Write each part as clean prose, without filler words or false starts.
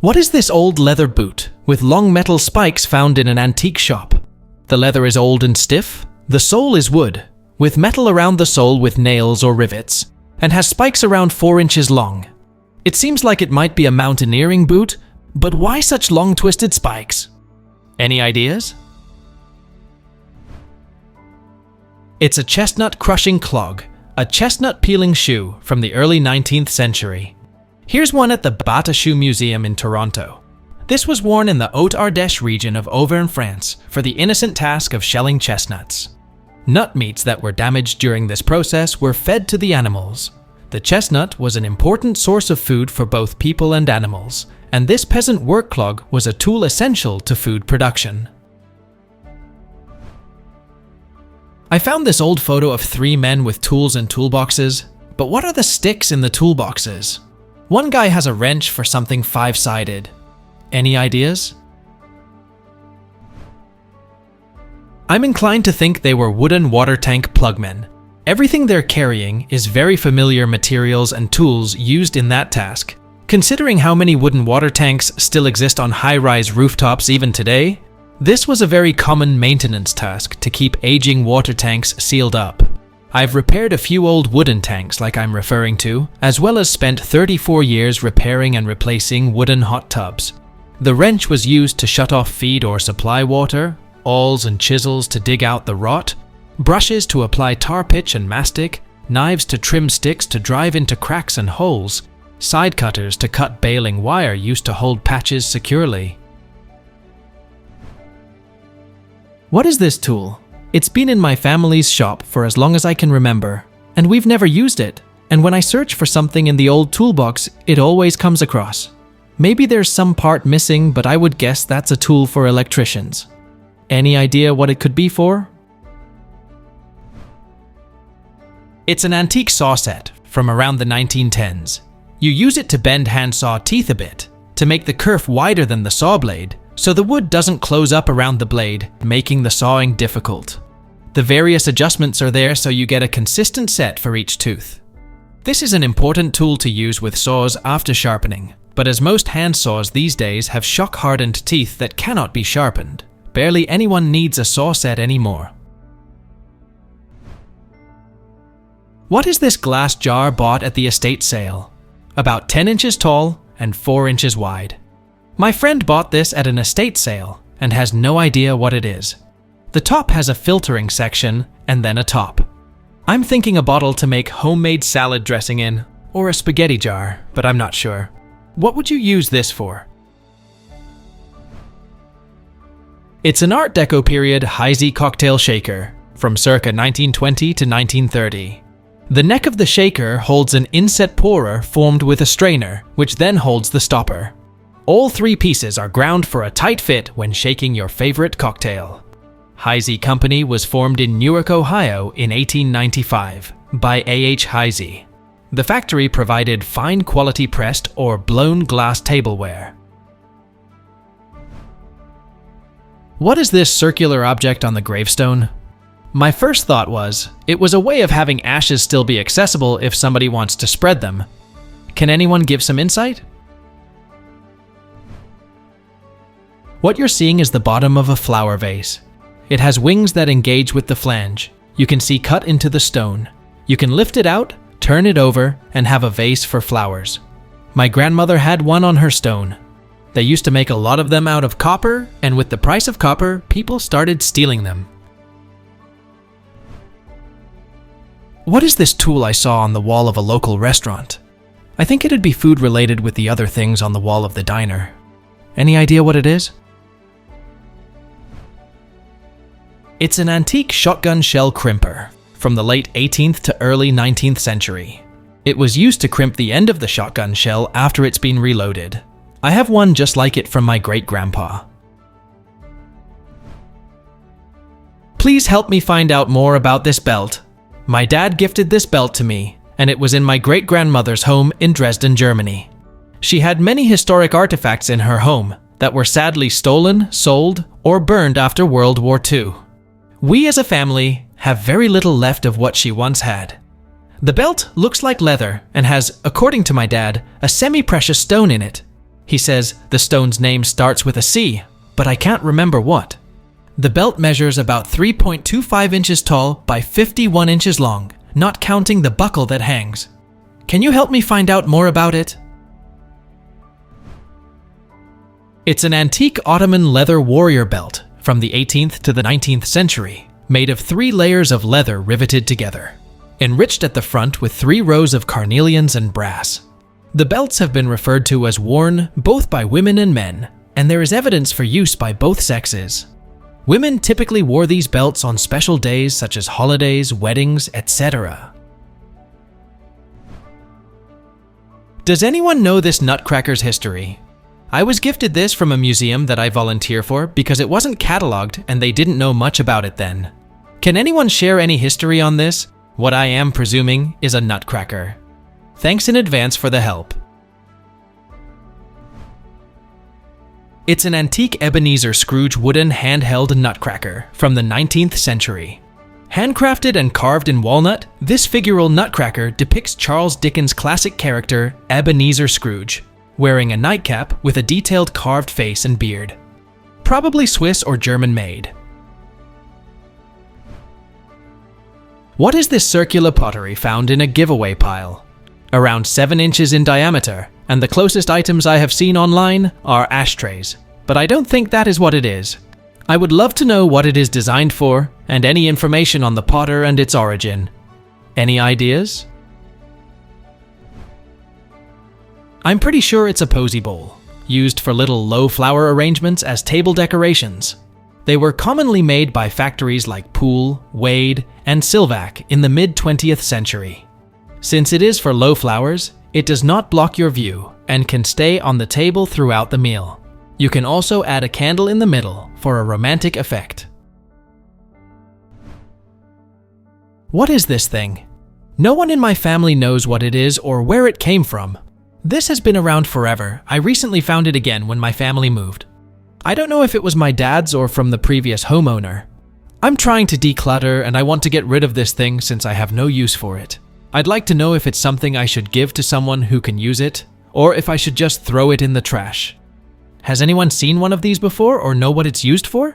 What is this old leather boot with long metal spikes found in an antique shop? The leather is old and stiff. The sole is wood, with metal around the sole with nails or rivets, and has spikes around 4 inches long. It seems like it might be a mountaineering boot, but why such long twisted spikes? Any ideas? It's a chestnut crushing clog, a chestnut peeling shoe from the early 19th century. Here's one at the Bata Shoe Museum in Toronto. This was worn in the Haute-Ardèche region of Auvergne, France, for the innocent task of shelling chestnuts. Nut meats that were damaged during this process were fed to the animals. The chestnut was an important source of food for both people and animals, and this peasant work clog was a tool essential to food production. I found this old photo of 3 men with tools and toolboxes, but what are the sticks in the toolboxes? One guy has a wrench for something 5-sided. Any ideas? I'm inclined to think they were wooden water tank plugmen. Everything they're carrying is very familiar materials and tools used in that task. Considering how many wooden water tanks still exist on high-rise rooftops even today, this was a very common maintenance task to keep aging water tanks sealed up. I've repaired a few old wooden tanks like I'm referring to, as well as spent 34 years repairing and replacing wooden hot tubs. The wrench was used to shut off feed or supply water, awls and chisels to dig out the rot, brushes to apply tar pitch and mastic, knives to trim sticks to drive into cracks and holes, side cutters to cut baling wire used to hold patches securely. What is this tool? It's been in my family's shop for as long as I can remember, and we've never used it, and when I search for something in the old toolbox, it always comes across. Maybe there's some part missing, but I would guess that's a tool for electricians. Any idea what it could be for? It's an antique saw set from around the 1910s. You use it to bend handsaw teeth a bit, to make the kerf wider than the saw blade, so the wood doesn't close up around the blade, making the sawing difficult. The various adjustments are there so you get a consistent set for each tooth. This is an important tool to use with saws after sharpening, but as most hand saws these days have shock-hardened teeth that cannot be sharpened, barely anyone needs a saw set anymore. What is this glass jar bought at the estate sale? About 10 inches tall and 4 inches wide. My friend bought this at an estate sale and has no idea what it is. The top has a filtering section and then a top. I'm thinking a bottle to make homemade salad dressing in, or a spaghetti jar, but I'm not sure. What would you use this for? It's an Art Deco period Heisey cocktail shaker from circa 1920 to 1930. The neck of the shaker holds an inset pourer formed with a strainer, which then holds the stopper. All 3 pieces are ground for a tight fit when shaking your favorite cocktail. Heisey Company was formed in Newark, Ohio in 1895 by A.H. Heisey. The factory provided fine quality pressed or blown glass tableware. What is this circular object on the gravestone? My first thought was, it was a way of having ashes still be accessible if somebody wants to spread them. Can anyone give some insight? What you're seeing is the bottom of a flower vase. It has wings that engage with the flange. You can see cut into the stone. You can lift it out, turn it over, and have a vase for flowers. My grandmother had one on her stone. They used to make a lot of them out of copper, and with the price of copper, people started stealing them. What is this tool I saw on the wall of a local restaurant? I think it'd be food related with the other things on the wall of the diner. Any idea what it is? It's an antique shotgun shell crimper from the late 18th to early 19th century. It was used to crimp the end of the shotgun shell after it's been reloaded. I have one just like it from my great-grandpa. Please help me find out more about this belt. My dad gifted this belt to me, and it was in my great-grandmother's home in Dresden, Germany. She had many historic artifacts in her home that were sadly stolen, sold, or burned after World War II. We as a family have very little left of what she once had. The belt looks like leather and has, according to my dad, a semi-precious stone in it. He says the stone's name starts with a C, but I can't remember what. The belt measures about 3.25 inches tall by 51 inches long, not counting the buckle that hangs. Can you help me find out more about it? It's an antique Ottoman leather warrior belt from the 18th to the 19th century, made of 3 layers of leather riveted together, enriched at the front with 3 rows of carnelians and brass. The belts have been referred to as worn both by women and men, and there is evidence for use by both sexes. Women typically wore these belts on special days such as holidays, weddings, etc. Does anyone know this Nutcracker's history? I was gifted this from a museum that I volunteer for because it wasn't cataloged and they didn't know much about it then. Can anyone share any history on this? What I am presuming is a nutcracker. Thanks in advance for the help. It's an antique Ebenezer Scrooge wooden handheld nutcracker from the 19th century. Handcrafted and carved in walnut, this figural nutcracker depicts Charles Dickens' classic character Ebenezer Scrooge, wearing a nightcap with a detailed carved face and beard. Probably Swiss or German made. What is this circular pottery found in a giveaway pile? Around 7 inches in diameter, and the closest items I have seen online are ashtrays, but I don't think that is what it is. I would love to know what it is designed for, and any information on the potter and its origin. Any ideas? I'm pretty sure it's a posy bowl, used for little low flower arrangements as table decorations. They were commonly made by factories like Poole, Wade, and Silvac in the mid-20th century. Since it is for low flowers, it does not block your view and can stay on the table throughout the meal. You can also add a candle in the middle for a romantic effect. What is this thing? No one in my family knows what it is or where it came from. This has been around forever. I recently found it again when my family moved. I don't know if it was my dad's or from the previous homeowner. I'm trying to declutter and I want to get rid of this thing since I have no use for it. I'd like to know if it's something I should give to someone who can use it, or if I should just throw it in the trash. Has anyone seen one of these before or know what it's used for?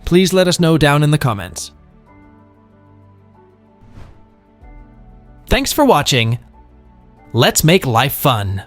Please let us know down in the comments. Thanks for watching. Let's make life fun.